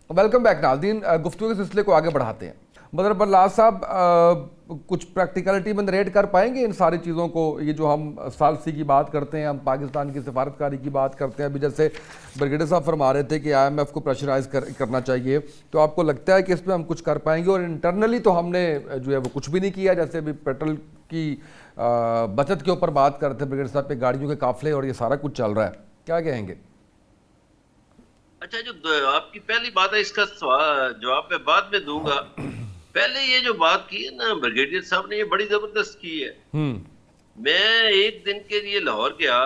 Welcome back नाज़रीन। गुफ्तगू के सिलसिले को आगे बढ़ाते हैं। बदर बल्लाज साहब, कुछ प्रैक्टिकलिटी में नरेट कर पाएंगे इन सारी चीज़ों को? ये जो हम सालसी की बात करते हैं, हम पाकिस्तान की सिफारतकारी की बात करते हैं, अभी जैसे ब्रिगेडियर साहब फरमा रहे थे कि IMF को प्रेशराइज करना चाहिए, तो आपको लगता है कि इसमें हम कुछ कर पाएंगे? और इंटरनली तो हमने जो है वो कुछ भी नहीं किया। जैसे अभी पेट्रोल की बचत के ऊपर बात करते हैं ब्रिगेडियर साहब पे, गाड़ियों के काफिले और ये सारा कुछ चल रहा है, क्या कहेंगे? अच्छा, जो आपकी पहली बात है, इसका जवाब मैं बाद में दूंगा। पहले ये जो बात की है ना ब्रिगेडियर साहब ने, ये बड़ी जबरदस्त की है। हम्म। मैं एक दिन के लिए लाहौर गया,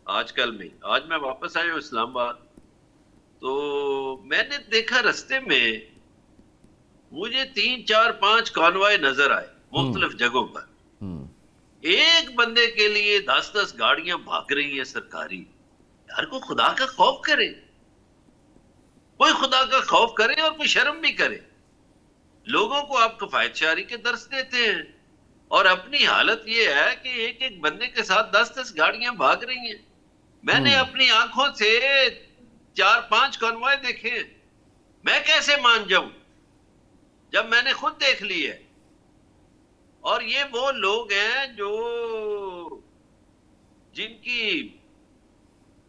आजकल में आज मैं वापस आया हूँ इस्लामाबाद। तो मैंने देखा रास्ते में मुझे 3 4 5 कॉन्वॉय नजर आए हम्म। मुख्तलिफ जगहों पर। हम्म। एक बंदे के लिए 10 10 गाड़ियां भाग रही है सरकारी। यार को खुदा का खौफ करे, कोई खुदा का खौफ करे और कोई शर्म भी करे। लोगों को आप किफायतशारी के दर्श देते हैं और अपनी हालत ये है कि एक एक बंदे के साथ 10 10 गाड़ियां भाग रही हैं। मैंने हम्म। अपनी आंखों से 4 5 कॉन्वॉय देखे हैं। मैं कैसे मान जाऊं जब मैंने खुद देख ली है? और ये वो लोग हैं जो जिनकी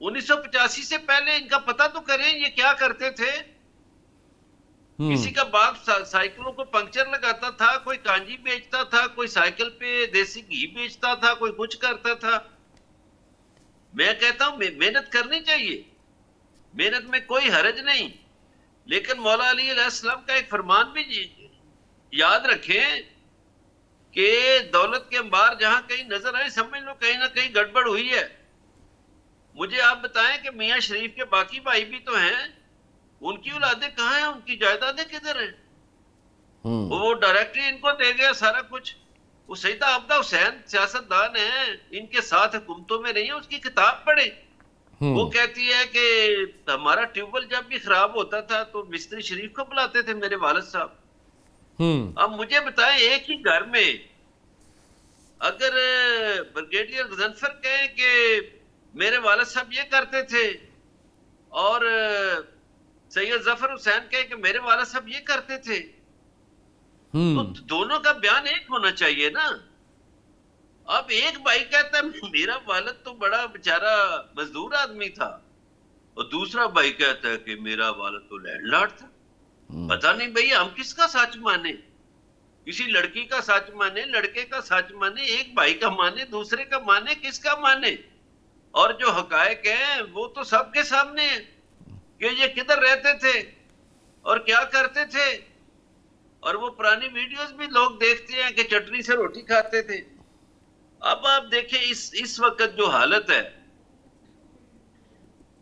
1985 से पहले इनका पता तो करें ये क्या करते थे। हम्म। किसी का बाप साइकिलों को पंक्चर लगाता था, कोई कांजी बेचता था, कोई साइकिल पे देसी घी बेचता था, कोई कुछ करता था। मैं कहता हूं मेहनत करनी चाहिए, मेहनत में कोई हर्ज नहीं। लेकिन मौला अली अलैहिस्सलाम का एक फरमान भी याद रखें कि दौलत के अंबार जहां कहीं नजर आए समझ लो कहीं ना कहीं गड़बड़ हुई है। मुझे आप बताएं कि मियां शरीफ के बाकी भाई भी तो हैं, उनकी औलादें कहाँ हैं, उनकी जायदादें किधर हैं? हम्म। वो डायरेक्टली इनको दे गया सारा कुछ। वो सईदा अब्दा हुसैन सियासतदान है, इनके साथ हुकूमतों में नहीं है, उसकी किताब पढ़े। वो हम्म। कहती है कि हमारा ट्यूबवेल जब भी खराब होता था तो मिस्त्री शरीफ को बुलाते थे मेरे वालिद साहब। हम्म। अब मुझे बताएं, एक ही घर में अगर ब्रिगेडियर गजनफर कहें कि मेरे वालिद साहब ये करते थे और सैयद जफर हुसैन कहें कि मेरे वालिद साहब ये करते थे, तो हम्म। दोनों का बयान एक होना चाहिए ना। अब एक भाई कहता है मेरा वालिद तो बड़ा बेचारा मजदूर आदमी था, और दूसरा भाई कहता है कि मेरा वालिद तो लैंडलॉर्ड था। पता नहीं भैया हम किसका सच माने? किसी लड़की का सच माने, लड़के का सच माने, एक भाई का माने, दूसरे का माने, किसका माने? और जो हकायक हैं वो तो सबके सामने है कि ये किधर रहते थे और क्या करते थे। और वो पुरानी वीडियोस भी लोग देखते हैं कि चटनी से रोटी खाते थे। अब आप देखें इस वक्त जो हालत है,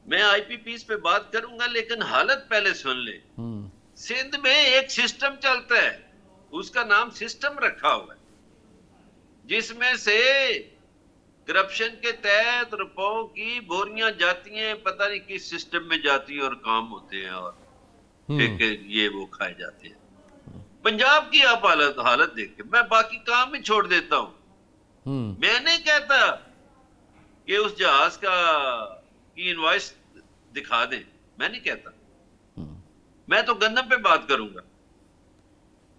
मैं IPPs पे बात करूंगा लेकिन हालत पहले सुन ले। सिंध में एक सिस्टम चलता है, उसका नाम सिस्टम रखा हुआ है, जिसमें से करप्शन के तहत रुपयों की बोरियां जाती हैं, पता नहीं किस सिस्टम में जाती हैं और काम होते हैं, और हम्म। ठेके ये वो खाए जाते हैं। पंजाब की आप हालत हालत देख, मैं बाकी काम ही छोड़ देता हूं। हम्म। मैं नहीं कहता कि उस जहाज का की इनवॉइस दिखा दें, मैं नहीं कहता। मैं तो गंदम पे बात करूंगा।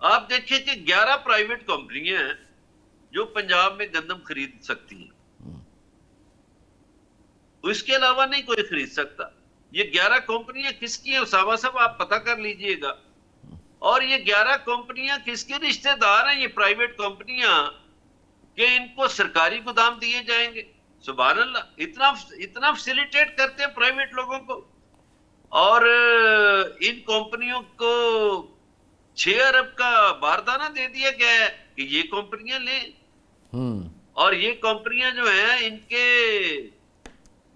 आप देखिए कि 11 प्राइवेट कंपनियां हैं जो पंजाब में गंदम खरीद सकती हैं, इसके अलावा नहीं कोई खरीद सकता। ये 11 कंपनियां किसकी हैं उसामा साहब, आप पता कर लीजिएगा। और ये 11 कंपनियां किसके रिश्तेदार हैं, ये प्राइवेट कंपनियां, कि इनको सरकारी गोदाम दिए जाएंगे? सुभान अल्लाह, इतना इतना फैसिलिटेट करते हैं प्राइवेट लोगों को। और इन कंपनियों को 6 अरब का बारदाना दे दिया गया है कि ये कंपनियां लें। हम्म। और ये कंपनियां जो हैं इनके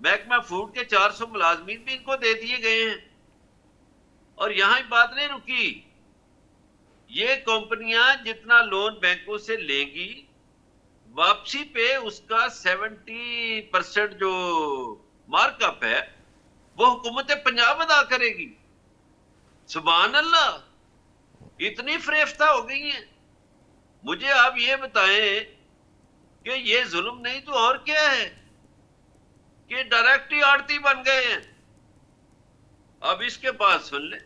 महकमा फूड के 400 मुलाजमीन भी इनको दे दिए गए हैं। और यहां बात नहीं रुकी, ये कंपनियां जितना लोन बैंकों से लेंगी, वापसी पे उसका 70% जो मार्कअप है वो हुकूमत पंजाब अदा करेगी। सुभान अल्लाह, इतनी फरेफ्ता हो गई है। मुझे आप ये बताएं कि ये जुल्म नहीं तो और क्या है, कि डायरेक्ट ही आड़ती बन गए हैं। अब इसके बाद सुन ले,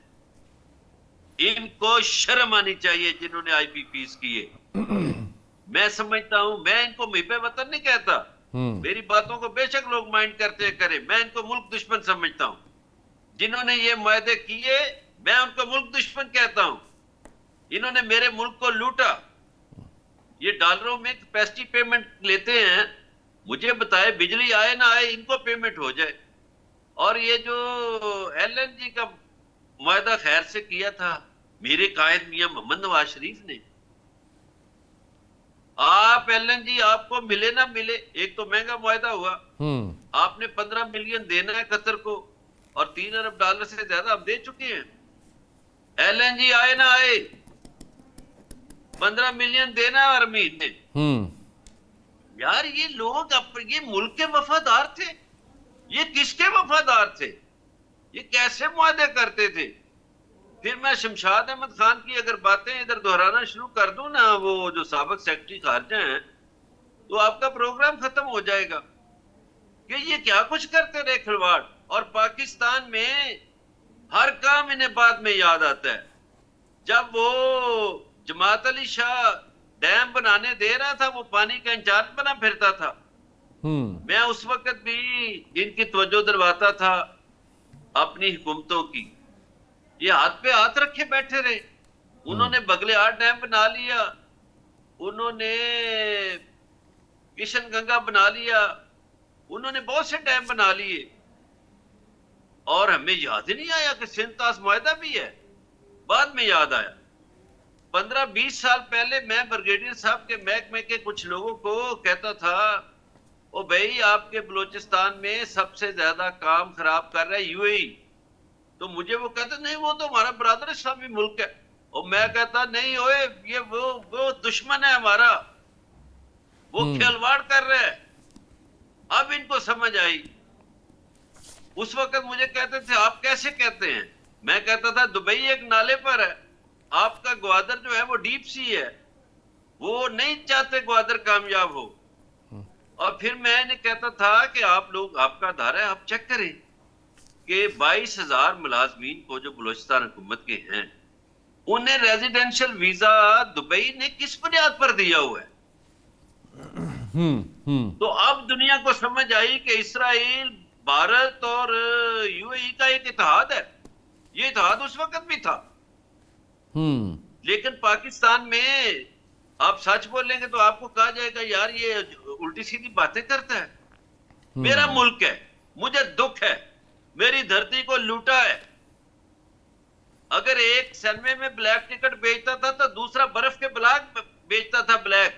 इनको शर्म आनी चाहिए जिन्होंने आईपीपीस किए। मैं समझता हूं, मैं इनको मुहिब वतन नहीं कहता, मेरी बातों को बेशक लोग माइंड करते करें, मैं इनको मुल्क दुश्मन समझता हूं। जिन्होंने ये मुआहदे किए मैं उनको मुल्क दुश्मन कहता हूं। इन्होंने मेरे मुल्क को लूटा। ये डॉलरों में कैपेसिटी पेमेंट लेते हैं, मुझे बताए बिजली आए ना आए इनको पेमेंट हो जाए। और ये जो एलएनजी का मुआहदा खैर से किया था मेरे कायद मियां मोहम्मद नवाज शरीफ ने, आप एलएनजी आपको मिले ना मिले, एक तो महंगा मुआहदा हुआ, आपने 15 मिलियन देना है कतर को और 3 अरब डॉलर से ज्यादा आप दे चुके हैं। एलएनजी आए ना आए 15 मिलियन देना है हर महीने। यार ये लोग ये मुल्क के वफादार थे, ये किसके वफादार थे, ये कैसे मुआहदे करते थे। फिर मैं शमशाद अहमद खान की अगर बातें इधर दोहराना शुरू कर दूं ना, वो जो साबिक सेक्रेटरी खारजा हैं, तो आपका प्रोग्राम खत्म हो जाएगा कि ये क्या कुछ करते रहे खिलवाड़। और पाकिस्तान में हर काम इन्हें बाद में याद आता है। जब वो जमात अली शाह डैम बनाने दे रहा था, वो पानी का इंचार्ज बना फिरता था, मैं उस वक्त भी इनकी तवज्जो दिलवाता था अपनी हुकूमतों की। ये हाथ पे हाथ रखे बैठे रहे। उन्होंने बगलियार डैम बना लिया, उन्होंने किशन गंगा बना लिया, उन्होंने बहुत से डैम बना लिए और हमें याद ही नहीं आया कि सिंतास मुआहदा भी है। बाद में याद आया। 15-20 साल पहले मैं ब्रिगेडियर साहब के महकमे के कुछ लोगों को कहता था, ओ भाई आपके बलूचिस्तान में सबसे ज्यादा काम खराब कर रहा है यूएई। तो मुझे वो कहते नहीं वो तो हमारा ब्रादर इस्लामी मुल्क है। और मैं कहता नहीं ओए, ये वो दुश्मन है हमारा, वो खिलवाड़ कर रहा है। अब इनको समझ आई। उस वक्त मुझे कहते थे आप कैसे कहते हैं, मैं कहता था दुबई एक नाले पर है, आपका ग्वादर जो है वो डीप सी है, वो नहीं चाहते ग्वादर कामयाब हो। और फिर मैं इन्हें कहता था कि आप लोग, आपका धारा है, आप चेक करें कि 22,000 मुलाजमीन को जो बलूचिस्तान हुकूमत के हैं उन्हें रेजिडेंशियल वीजा दुबई ने किस बुनियाद पर दिया हुआ है। तो अब दुनिया को समझ आई कि इसराइल, भारत और यूएई का एक इत्तेहाद है। ये इत्तेहाद उस वक्त भी था। लेकिन पाकिस्तान में आप सच बोलेंगे तो आपको कहा जाएगा यार ये उल्टी सीधी बातें करता है। मेरा मुल्क है, मुझे दुख है, मेरी धरती को लूटा है। अगर एक सनवे में ब्लैक टिकट बेचता था तो दूसरा बर्फ के ब्लॉक बेचता था ब्लैक।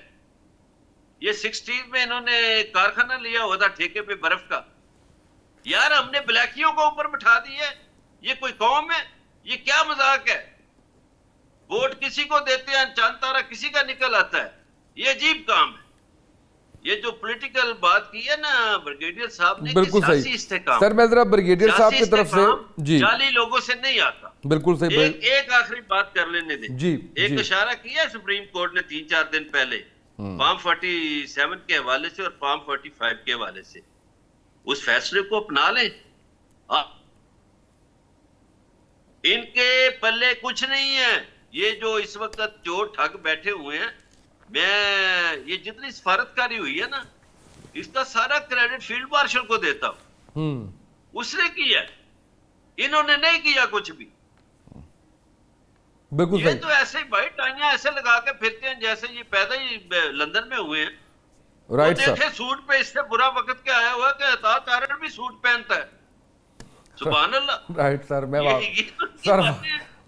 ये 60s में इन्होंने कारखाना लिया हुआ था ठेके पे बर्फ का। यार हमने ब्लैकियों को ऊपर बिठा दिया। ये कोई कौम है? ये क्या मजाक है? वोट किसी को देते हैं, चांद तारा किसी का निकल आता है। ये अजीब काम है। ये जो पॉलिटिकल बात की है ना ब्रिगेडियर साहब ने, बिल्कुल सही सर। मैं जरा ब्रिगेडियर साहब की तरफ से जी, जाली लोगों से नहीं आता। बिल्कुल सही। एक आखिरी बात कर लेने दें जी। एक इशारा किया सुप्रीम कोर्ट ने 3-4 दिन पहले फॉर्म 47 के हवाले से और फॉर्म 45 के हवाले से। उस फैसले को अपना लें। इनके पल्ले कुछ नहीं है। ये जो इस वक्त चोर ठग बैठे हुए हैं, मैं ये जितनी सफारतकारी हुई है ना, इसका सारा क्रेडिट फील्ड मार्शल को देता हूं। उसने किया, इन्होंने नहीं किया कुछ भी। बिल्कुल ये तो ऐसे ही भाई टाइयां ऐसे लगा के फिरते हैं जैसे ये पैदा ही लंदन में हुए हैं। Right sir. देखे सूट पे इससे बुरा वक्त क्या आया हुआ कि अतात तारड़ भी सूट पहनता है। सुभान अल्लाह। Right sir.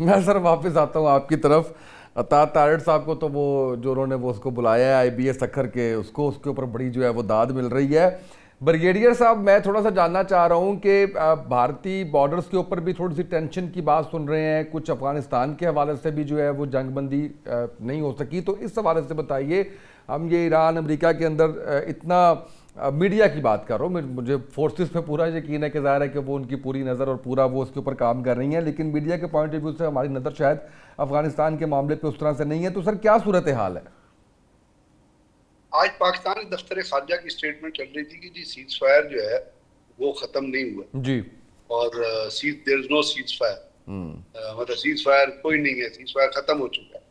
मैं सर वापस आता हूँ आपकी तरफ। अतात तारड़ साहब को तो वो जो उन्होंने वो उसको बुलाया है IBS अखर के, उसको उसके ऊपर बड़ी जो है वो दाद मिल रही है। ब्रिगेडियर साहब, मैं थोड़ा सा जानना चाह रहा हूँ कि भारतीय बॉर्डर्स के ऊपर भी थोड़ी सी टेंशन की बात सुन रहे हैं, कुछ अफगानिस्तान के हवाले से भी जो है वो जंगबंदी नहीं हो सकी, तो इस हवाले से बताइए। हम ये ईरान अमेरिका के अंदर इतना मीडिया की बात कर रहा हूँ, मुझे फोर्सेस पे पूरा यकीन है कि ज़ाहिर है कि वो उनकी पूरी नज़र और पूरा वो उसके ऊपर काम कर रही हैं, लेकिन मीडिया के पॉइंट ऑफ व्यू से हमारी नज़र शायद अफगानिस्तान के मामले पे उस तरह से नहीं है। तो सर क्या सूरत हाल है? आज पाकिस्तान के दफ्तर खारजा की स्टेटमेंट चल रही थी कि जी सीज फायर जो है वो खत्म नहीं हुआ जी, और there is no cease fire. मतलब सीज फायर कोई नहीं है, सीज फायर खत्म हो चुका है।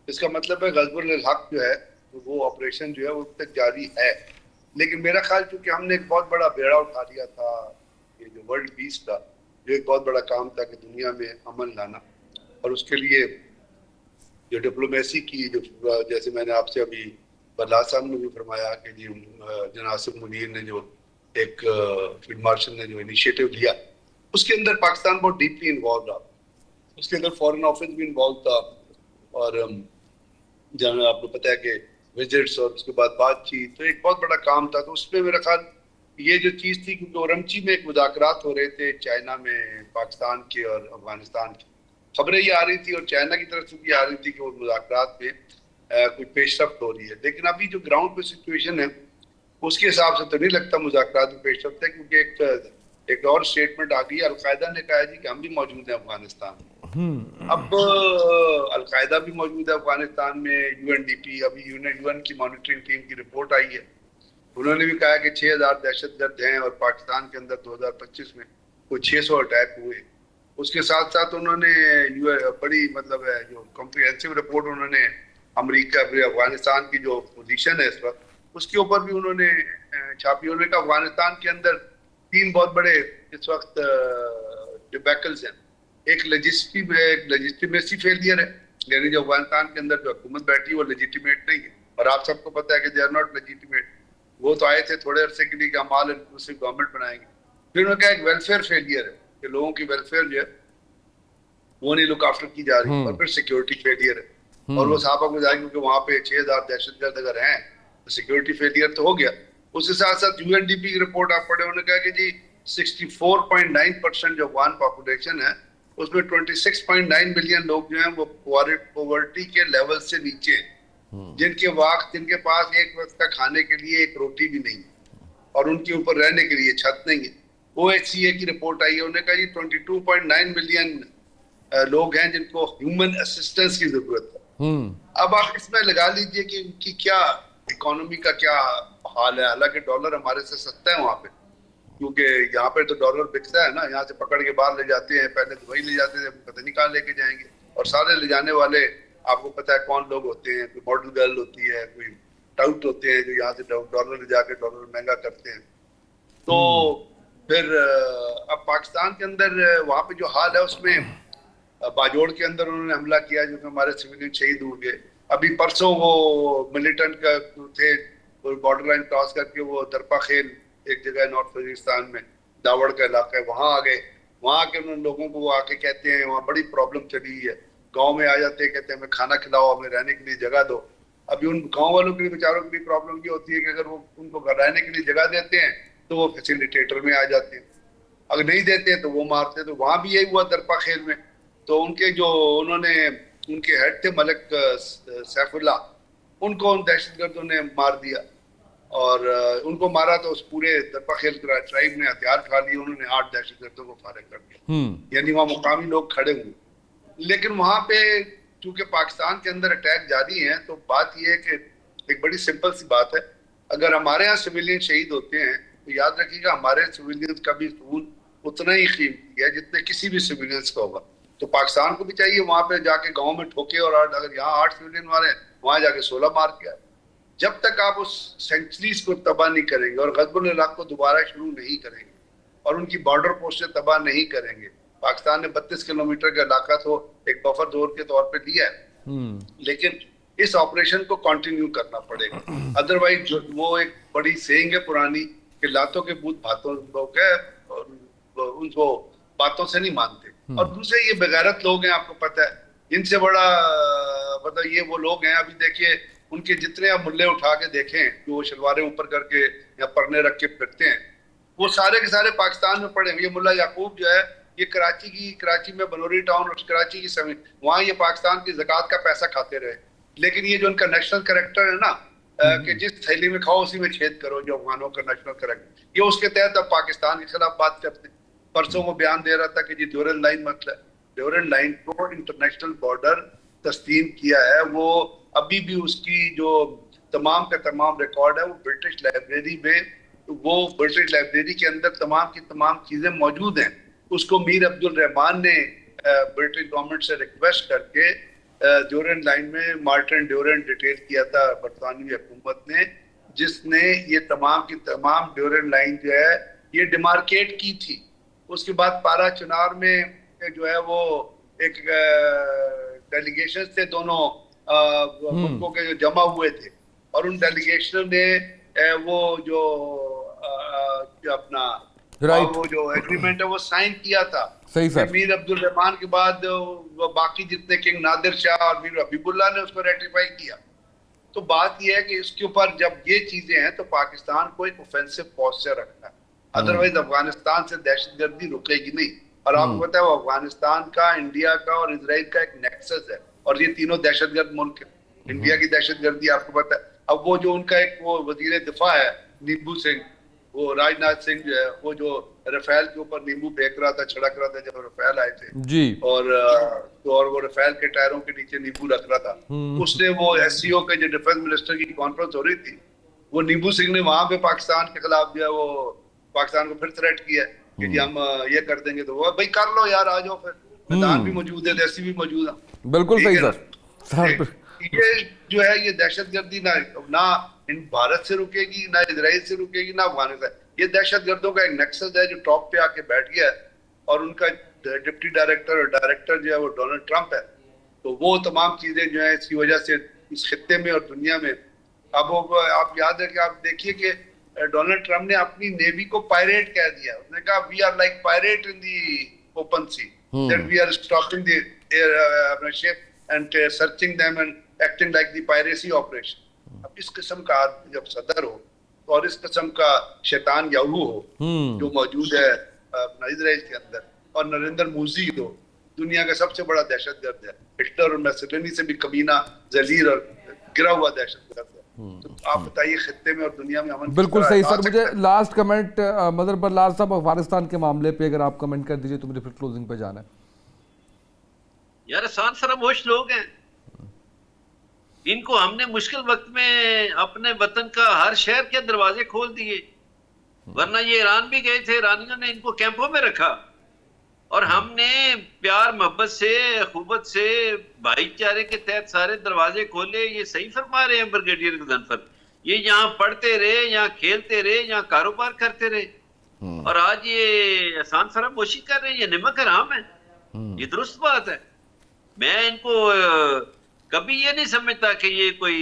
इसका मतलब है गज़बुल हक जो है तो वो ऑपरेशन जो है वो तक जारी है। लेकिन मेरा ख्याल चूंकि हमने एक बहुत बड़ा बेड़ा उठा लिया था ये जो वर्ल्ड पीस का, जो एक बहुत बड़ा काम था कि दुनिया में अमन लाना, और उसके लिए जो डिप्लोमेसी की जो जैसे मैंने आपसे अभी बल्ला साहब ने भी फरमाया कि जी जनाब आसिफ मुनीर ने जो एक फील्ड मार्शल ने जो इनिशिएटिव लिया, उसके अंदर पाकिस्तान बहुत डीपली इन्वॉल्व रहा। उसके अंदर फॉरेन ऑफिस भी इन्वॉल्व था, और जहाँ आपको पता है कि विजिट्स और उसके बाद बातचीत, तो एक बहुत बड़ा काम था। तो उसमें मेरा ख्याल ये जो चीज़ थी, क्योंकि ओरमची में एक मुज़ाकरात हो रहे थे चाइना में पाकिस्तान के और अफगानिस्तान के, खबरें ये आ रही थी और चाइना की तरफ से भी आ रही थी कि वो मुज़ाकरात में कुछ पेशरफ्त हो रही है। लेकिन अभी जो ग्राउंड पे सिचुएशन है उसके हिसाब से तो नहीं लगता मुज़ाकरात में पेशरफ्त है, क्योंकि एक और स्टेटमेंट आ गई, अलकायदा ने कहा जी कि हम भी मौजूद हैं अफगानिस्तान में। अब अलकायदा भी मौजूद है अफगानिस्तान में, यूएनडीपी, अभी यूएन की मॉनिटरिंग टीम की रिपोर्ट आई है, उन्होंने भी कहा कि 6000 दहशतगर्द हैं और पाकिस्तान के अंदर 2025 में कुछ 600 अटैक हुए। उसके साथ साथ उन्होंने बड़ी मतलब है जो कॉम्प्रिहेंसिव रिपोर्ट उन्होंने अमेरिका अफगानिस्तान की जो पोजीशन है इस वक्त उसके ऊपर भी उन्होंने छापी। उन्होंने कहा अफगानिस्तान के अंदर 3 बहुत बड़े इस वक्त डिबैकल्स हैं। एक लेजिस्टिमेसी फेलियर है, यानी जो अफगानिस्तान के अंदर जो हुकूमत बैठी है वो लेजिटिमेट नहीं है, और आप सबको पता है कि दे आर नॉट लेजिटिमेट। वो तो आए थे थोड़े अरसे के लिए कि हम ऑल इंक्लूसिव गवर्नमेंट बनाएंगे। फिर उन्होंने कहा एक वेलफेयर फेलियर है कि लोगों की वेलफेयर जो है वो नहीं लुक आफ्टर की जा रही, और फिर सिक्योरिटी फेलियर है। और वो साहब को जाएंगे क्योंकि वहां पे 6000 दहशतगर्द अगर हैं तो सिक्योरिटी फेलियर तो हो गया। उसके साथ साथ यूएनडीपी की रिपोर्ट आप पढ़े, उन्होंने कहा कि जी 64.9% जो अफगान पॉपुलेशन है उसमें 26.9 मिलियन लोग जो हैं वो पॉवर्टी के लेवल से नीचे, जिनके पास एक वक्त का खाने के लिए एक रोटी भी नहीं और उनके ऊपर रहने के लिए छत नहीं है। OHCA की रिपोर्ट आई है, उन्होंने कहा जी 22.9 मिलियन लोग हैं जिनको ह्यूमन असिस्टेंस की जरूरत है। अब आप इसमें लगा लीजिए कि उनकी क्या इकोनॉमी का क्या हाल है। हालांकि डॉलर हमारे से सस्ता है वहां पे, क्योंकि यहाँ पे तो डॉलर बिकता है ना, यहाँ से पकड़ के बाहर ले जाते हैं, पहले दुबई ले जाते थे, पता नहीं कहाँ लेके जाएंगे। और सारे ले जाने वाले आपको पता है कौन लोग होते हैं, कोई मॉडल गर्ल होती है, कोई टाउट होते हैं जो यहाँ से डॉलर ले जाके डॉलर महंगा करते हैं। तो फिर अब पाकिस्तान के अंदर वहाँ पे जो हाल है उसमें बाजोड़ के अंदर उन्होंने हमला किया जो कि हमारे सिविलियन शहीद हो गए। अभी परसों वो मिलिटेंट का थे बॉर्डर लाइन क्रॉस करके वो दरपा खेल एक जगह है नॉर्थ वजीरिस्तान में, दावड़ का इलाका है, वहां आ गए। वहां के उन लोगों को वो आके कहते हैं वहाँ बड़ी प्रॉब्लम चली है, गांव में आ जाते हैं, कहते हैं हमें खाना खिलाओ, हमें रहने के लिए जगह दो। अभी उन गांव वालों के लिए बेचारों की प्रॉब्लम ये होती है कि अगर वो उनको रहने के लिए जगह देते हैं तो वो फैसिलिटेटर में आ जाते हैं, अगर नहीं देते हैं तो वो मारते हैं। तो वहां भी यही हुआ दरपा खेल में। तो उनके जो उन्होंने उनके हेड थे मलिक सैफुल्ला, उनको उन दहशतगर्दों ने मार दिया और उनको मारा तो उस पूरे दरपा खेल ट्राइब ने हथियार उठा लिए, उन्होंने 8 दहशतगर्दों को फारिग कर दिया। यानी वहाँ मुकामी लोग खड़े हुए। लेकिन वहां पे चूंकि पाकिस्तान के अंदर अटैक जारी हैं तो बात यह है कि एक बड़ी सिंपल सी बात है, अगर हमारे यहाँ सिविलियन शहीद होते हैं तो याद रखिएगा हमारे सिविलियंस का भी खून उतना ही कीमती है जितने किसी भी सिविलियंस का होगा। तो पाकिस्तान को भी चाहिए वहां पे जाके गांव में ठोके, और अगर यहाँ 8 सिविलियन मारे वहां जाके 16 मार के आए। जब तक आप उस सेंचुरीज को तबाह नहीं करेंगे और गज़बुल हक को दोबारा शुरू नहीं करेंगे और उनकी बॉर्डर पोस्टें तबाह नहीं करेंगे, पाकिस्तान ने 32 किलोमीटर का इलाका तो एक बफर जोन के तौर पे लिया है, लेकिन इस ऑपरेशन को कंटिन्यू करना पड़ेगा। अदरवाइज वो एक बड़ी सेइंग है पुरानी कि लातों के भूत भातों लोग है, उनको बातों से नहीं मानते। और दूसरे ये बेगैरत लोग हैं, आपको पता है, इनसे बड़ा मतलब ये वो लोग हैं। अभी देखिए उनके जितने आप मुल्ले उठा के देखें जो वो शलवारें ऊपर करके या परने रख के फिरते हैं, वो सारे के सारे पाकिस्तान में पड़े। ये मुल्ला याकूब जो है ये कराची में बनोरी टाउन और कराची की समीप वहाँ ये पाकिस्तान की ज़कात का पैसा खाते रहे। लेकिन ये जो उनका नेशनल कैरेक्टर है ना कि जिस थैली में खाओ उसी में छेद करो, जो अफगानों का नेशनल कैरेक्टर, ये उसके तहत अब पाकिस्तान के खिलाफ बात करते हैं। परसों वो बयान दे रहा था कि जी ड्यूरल लाइन मतलब ड्यूरल लाइन को इंटरनेशनल बॉर्डर तस्लीम किया है। वो अभी भी उसकी जो तमाम का तमाम रिकॉर्ड है वो ब्रिटिश लाइब्रेरी में, वो ब्रिटिश लाइब्रेरी के अंदर तमाम की तमाम चीजें मौजूद हैं। उसको मीर अब्दुल रहमान ने ब्रिटिश गवर्नमेंट से रिक्वेस्ट करके ड्यूरेंट लाइन में मार्टिन ड्यूरेंट डिटेल किया था बरतानवी हुकूमत ने, जिसने ये तमाम की तमाम ड्यूरेंट लाइन जो है ये डिमार्केट की थी। उसके बाद पारा चुनार में जो है वो एक डेलीगेशन थे, दोनों मुल्कों के जो जमा हुए थे, और उन डेलीगेशन ने वो जो अपना वो जो एग्रीमेंट है वो साइन किया था। सही सर। मीर अब्दुल रहमान के बाद बाकी जितने किंग नादिर शाह और मीर हबीबुल्लाह ने उसको रेटिफाई किया। तो बात यह है कि इसके ऊपर जब ये चीजें हैं तो पाकिस्तान को एक ऑफेंसिव पॉस्चर रखना है, अदरवाइज अफगानिस्तान से दहशतगर्दी रुकेगी नहीं। और आपको पता है वो अफगानिस्तान का, इंडिया का और इजराइल का एक नेक्सस है, और ये तीनों दहशतगर्द मुल्क है। इंडिया की दहशतगर्दी आपको पता है। अब वो जो उनका एक वो वजीर दिफा है नींबू सिंह, वो राजनाथ सिंह जो है, वो जो रफेल के ऊपर नींबू फेंक रहा था, छिड़क रहा था जब रफेल आए थे जी, और वो रफेल के टायरों के नीचे नींबू रख रहा था। उसने वो एससीओ के जो डिफेंस मिनिस्टर की कॉन्फ्रेंस हो रही थी, वो नींबू सिंह ने वहां पे पाकिस्तान के खिलाफ जो है वो पाकिस्तान को फिर थ्रेट किया कि जी हम ये कर देंगे। तो वो भाई कर लो यार, आ जाओ, फिर मैदान भी मौजूद है, देसी भी मौजूद है। बिल्कुल सही सर। ये जो है ये दहशतगर्दी ना इन भारत से रुकेगी, ना इजराइल से रुकेगी, ना अफगानिस्तान। ये दहशतगर्दों का एक नेक्सस है जो टॉप पे आके बैठ गया है, और उनका डिप्टी डायरेक्टर और डायरेक्टर जो है वो डोनाल्ड ट्रंप है। तो वो तमाम चीजें जो है इसकी वजह से इस खित्ते में और दुनिया में अब आप याद है कि आप देखिए कि डोनाल्ड ट्रंप ने अपनी नेवी को पायरेट कह दिया। उसने कहा we are like pirate in the open sea, that we are stopping the ship and searching them and acting like the piracy operation. अब इस किस्म का आदमी जब सदर हो और इस किस्म का शैतान याहू हो जो मौजूद है अपना इजराइल के अंदर, और नरेंद्र मोदी हो दुनिया का सबसे बड़ा दहशतगर्द है, हिटलर और मैसेडोनी से भी कमीना, जलील और गिरा हुआ दहशतगर्द है। तो आप बताइए खित्ते में और दुनिया में अमन। बिल्कुल सही सर। मुझे लास्ट कमेंट मदर बरलाल साहब अफगानिस्तान के मामले पे अगर आप कमेंट कर दीजिए तो मुझे फिर क्लोजिंग पे जाना है। यार आसान फरामोश लोग हैं, इनको हमने मुश्किल वक्त में अपने वतन का हर शहर के दरवाजे खोल दिए, वरना ये ईरान भी गए थे, ईरानियों ने इनको कैंपों में रखा, और हमने प्यार मोहब्बत से, अखुबत से, भाईचारे के तहत सारे दरवाजे खोले। ये सही फरमा रहे हैं ब्रिगेडियर गजनफर, ये यहाँ पढ़ते रहे, यहाँ खेलते रहे, यहाँ कारोबार करते रहे, और आज ये आसान फरामोशी कर रहे हैं। ये निमक हराम है, ये दुरुस्त बात है। मैं इनको कभी ये नहीं समझता कि ये कोई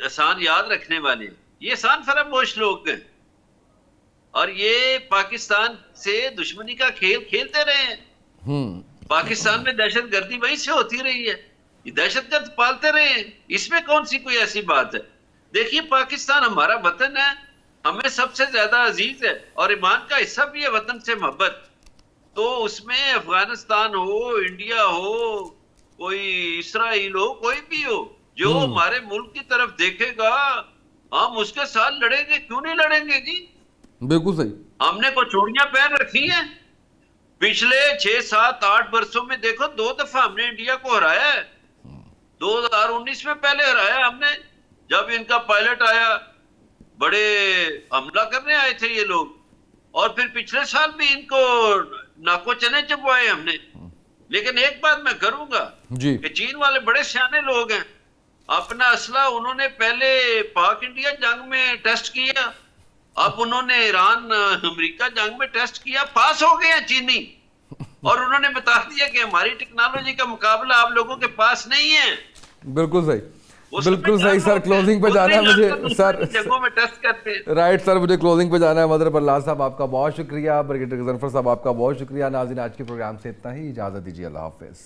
आसान याद रखने वाले, ये आसान फरामोश लोग हैं, और ये पाकिस्तान से दुश्मनी का खेल खेलते रहे हैं। पाकिस्तान में दहशतगर्दी वहीं से होती रही है, ये दहशतगर्द पालते रहे हैं, इसमें कौन सी कोई ऐसी बात है। देखिए पाकिस्तान हमारा वतन है, हमें सबसे ज्यादा अजीज है, और ईमान का हिस्सा भी है वतन से मोहब्बत। तो उसमें अफगानिस्तान हो, इंडिया हो, कोई इसराइल हो, कोई भी हो, जो हमारे मुल्क की तरफ देखेगा हम उसके साथ लड़ेंगे। क्यों नहीं लड़ेंगे जी? बिल्कुल सही। हमने को चूड़ियां पहन रखी हैं, पिछले 6, 7, 8 वर्षों में देखो 2 दफा हमने इंडिया को हराया है। 2019 में पहले हराया हमने, जब इनका पायलट आया, बड़े हमला करने आए थे ये लोग, और फिर पिछले साल भी इनको नाको चने चबवाए हमने। लेकिन एक बात मैं करूंगा कि चीन वाले बड़े सियाने लोग हैं, अपना असला उन्होंने पहले पाक इंडिया जंग में टेस्ट किया, अब उन्होंने ईरान अमेरिका जंग में टेस्ट किया, पास हो गए हैं चीनी, और उन्होंने बता दिया कि हमारी टेक्नोलॉजी का मुकाबला आप लोगों के पास नहीं है। बिल्कुल सही, बिल्कुल सही सर। क्लोजिंग पे जाना है मुझे सर, जगहों में टेस्ट करते हैं। राइट सर, मुझे क्लोजिंग पे जाना है। मदर बरलाल साहब आपका बहुत शुक्रिया, ब्रिगेडियर गजनफर साहब आपका बहुत शुक्रिया। नाज़रीन आज के प्रोग्राम से इतना ही, इजाज़त दीजिए, अल्लाह हाफिज़।